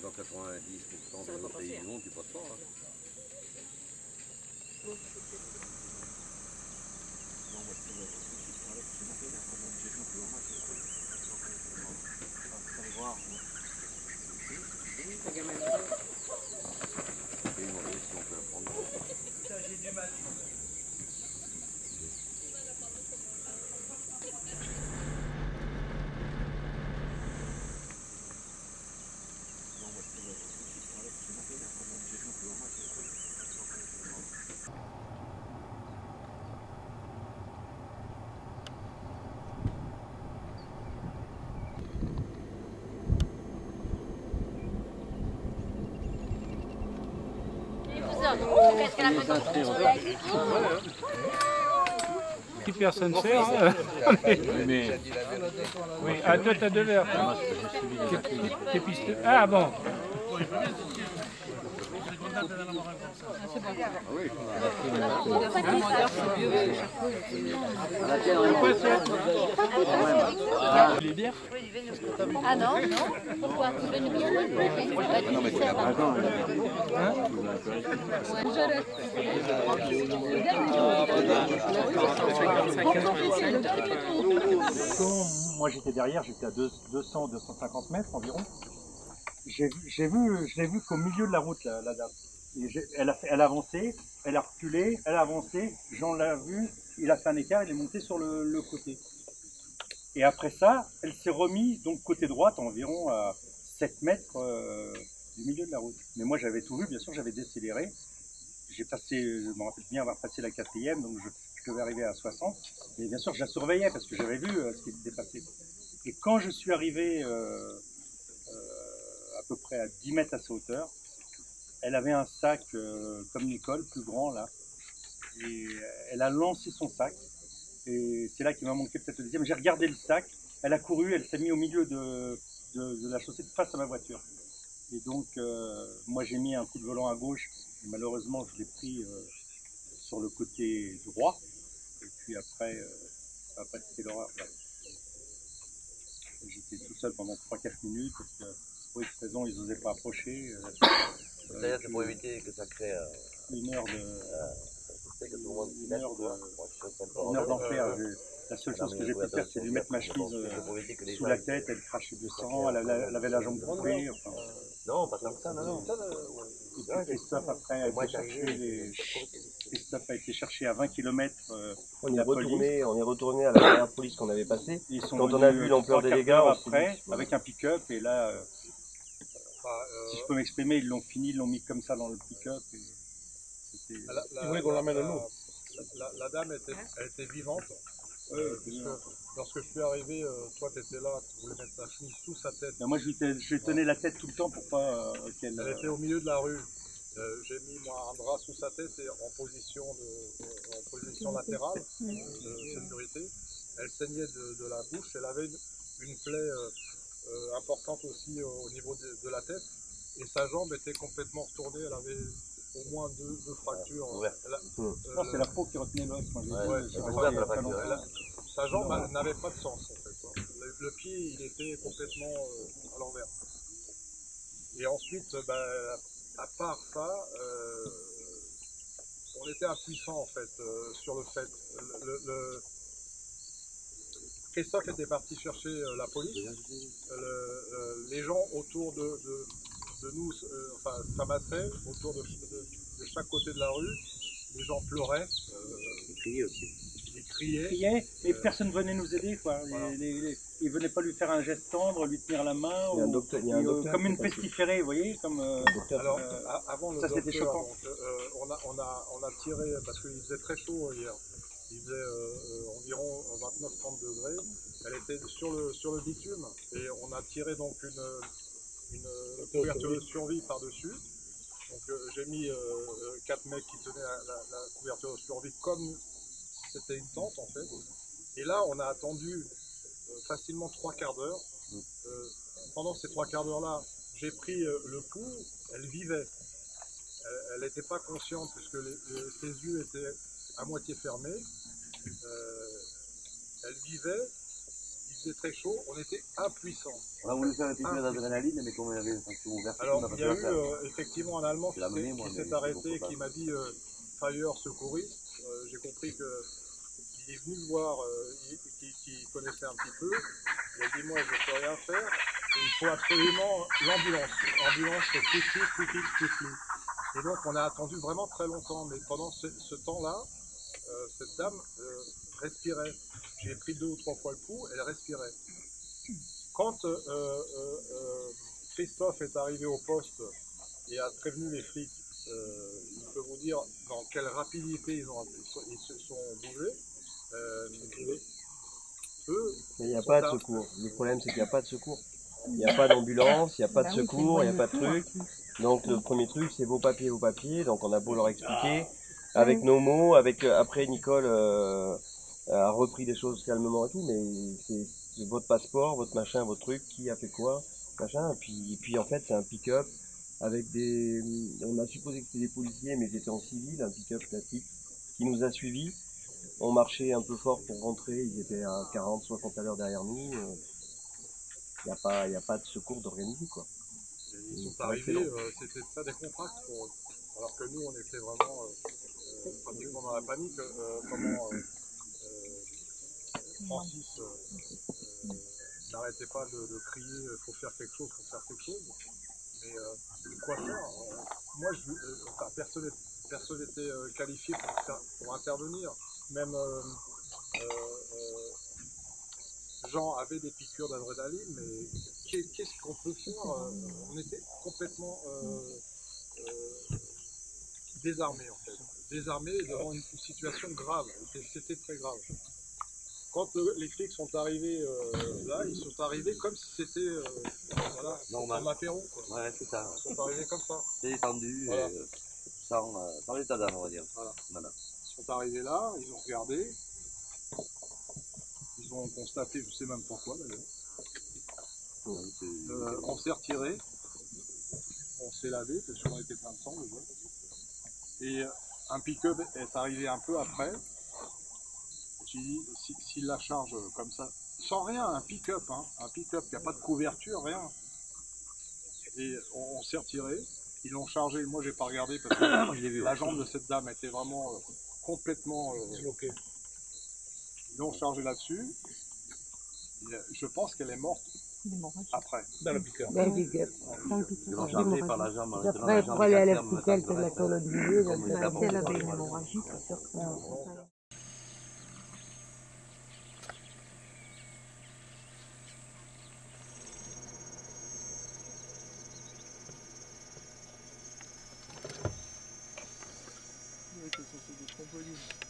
dans 90% de nos pays du monde, tu passes pas. Hein. J'ai du mal. Si personne sert, hein. Mais... Oui, ah, toi t'as 2 verres. T'es piste. Ah bon. Les bières? Ah non, non. Pourquoi? Tu veux une bière? Non, mais c'est Moi j'étais derrière, j'étais à 200-250 mètres environ. Je l'ai vu qu'au milieu de la route, la dame. Elle a avancé, elle a reculé, elle a avancé, Jean l'a vu, il a fait un écart, il est monté sur le côté. Et après ça, elle s'est remise donc côté droite, environ à 7 mètres du milieu de la route. Mais moi j'avais tout vu, bien sûr, j'avais décéléré. J'ai passé, je me rappelle bien avoir passé la 4e, donc je devais arriver à 60. Et bien sûr, je la surveillais parce que j'avais vu ce qui s'était passé. Et quand je suis arrivé à peu près à 10 mètres à sa hauteur, elle avait un sac comme Nicole, plus grand là. Et elle a lancé son sac. Et c'est là qu'il m'a manqué peut-être le deuxième. J'ai regardé le sac, elle a couru, elle s'est mise au milieu de la chaussée face à ma voiture. Et donc, moi j'ai mis un coup de volant à gauche, et malheureusement je l'ai pris sur le côté droit. Et puis après, ça n'a pas été l'horreur. J'étais tout seul pendant 3-4 minutes, parce que pour X raison, ils n'osaient pas approcher. D'ailleurs, c'est pour éviter que ça crée une heure une d'enfer. La seule chose que j'ai pu faire, c'est lui mettre ma chemise sous la tête, elle crachait du sang, elle avait la jambe coupée. Enfin. Non, pas tant que ça, non. Et puis Christophe, après, Christophe a été cherché à 20 km on est retourné à la dernière police qu'on avait passée. Quand on a vu l'ampleur des dégâts, après, avec un pick-up, et là, si je peux m'exprimer, ils l'ont fini, ils l'ont mis comme ça dans le pick-up. Ils voulaient qu'on l'emmène à nous. La dame elle était vivante. Lorsque je suis arrivé, toi tu étais là, tu voulais mettre ta chemise sous sa tête. Ben moi je lui tenais la tête tout le temps pour pas qu'elle... Elle était au milieu de la rue. J'ai mis moi un drap sous sa tête et en position latérale de sécurité. Elle saignait de la bouche, elle avait une plaie importante aussi au niveau de la tête. Et sa jambe était complètement retournée, elle avait au moins deux fractures. C'est la peau qui retenait l'os. Sa jambe n'avait pas de sens en fait. Le pied il était complètement à l'envers. Et ensuite, à part ça, on était impuissant en fait sur le fait. Christophe était parti chercher la police. Les gens autour de nous s'amassaient autour de chaque côté de la rue. Les gens pleuraient. Ils criaient aussi. Ils criaient, et personne ne venait nous aider, quoi. Voilà. Ils venaient pas lui faire un geste tendre, lui tenir la main, comme une pestiférée, vous voyez, comme. Alors, avant le ça c'était choquant. Donc, on a tiré parce qu'il faisait très chaud hier. Il faisait environ 29-30 degrés. Elle était sur le bitume et on a tiré donc une couverture de survie par-dessus. Donc j'ai mis 4 mecs qui tenaient la couverture de survie comme c'était une tente en fait. Et là on a attendu facilement 3 quarts d'heure. Pendant ces 3 quarts d'heure là, j'ai pris le pouls, elle vivait. Elle n'était pas consciente puisque ses yeux étaient à moitié fermés. Elle vivait. Il faisait très chaud, on était impuissants. On a voulu faire un piqûre d'adrénaline, mais comme on avait une sanction ouverte, Alors, on a pas il y pu a la eu faire. effectivement un Allemand Je l'ai amené, moi, qui mais s'est arrêté, bon, qui m'a dit Fire secouriste. J'ai compris qu'il est venu me voir, qui connaissait un petit peu. Il a dit moi je ne peux rien faire, et il faut absolument l'ambulance. Ambulance, quickly. Et donc on a attendu vraiment très longtemps, mais pendant ce temps-là, cette dame respirait. J'ai pris 2 ou 3 fois le pouls, elle respirait. Quand Christophe est arrivé au poste et a prévenu les flics, il peut vous dire dans quelle rapidité ils se sont bougés. Eux, Mais il n'y a pas de secours. Le problème, c'est qu'il n'y a pas de secours. Il n'y a pas d'ambulance, il n'y a pas de secours, il n'y a pas de truc. Donc le premier truc, c'est vos papiers. Donc on a beau leur expliquer, avec nos mots, après Nicole a repris des choses calmement et tout, mais c'est votre passeport, votre machin, votre truc, qui a fait quoi, machin. Et puis en fait, c'est un pick-up avec on a supposé que c'était des policiers, mais ils étaient en civil, un pick-up classique, qui nous a suivis. On marchait un peu fort pour rentrer, ils étaient à 40, 60 à l'heure derrière nous. Il n'y a pas de secours d'organiser, quoi. Ils sont arrivés, c'était pas des contracts pour eux. Alors que nous, on était vraiment pratiquement dans la panique. Francis n'arrêtait pas de crier faut faire quelque chose. Mais quoi faire moi, personne n'était qualifié pour intervenir. Même Jean avait des piqûres d'adrénaline, mais qu'est-ce qu'on peut faire on était complètement désarmés en fait. Désarmés devant une situation grave. C'était très grave. Quand les flics sont arrivés là, ils sont arrivés comme si c'était un apéro. Quoi. Ouais, c'est ça. Ils sont arrivés comme ça. C'est détendu, Voilà. sans état d'âme, on va dire. Voilà. Ils sont arrivés là, ils ont regardé. Ils ont constaté, je ne sais même pourquoi d'ailleurs. On s'est retiré, on s'est lavé, parce qu'on était plein de sang déjà. Et un pick-up est arrivé un peu après. J'ai dit, s'il la charge comme ça, sans rien, un pick-up qui n'a pas de couverture, rien. Et on s'est retiré, ils l'ont chargé, moi j'ai pas regardé parce que la jambe de cette dame était vraiment complètement bloquée. Ils l'ont chargé là-dessus. Je pense qu'elle est morte après. Dans le pick-up. Ils l'ont chargé par la jambe. Après, pour aller à l'hôpital, t'as la colonne du milieu, si elle avait une hémorragie, c'est sûr que... Oui, ça c'est des trampolines.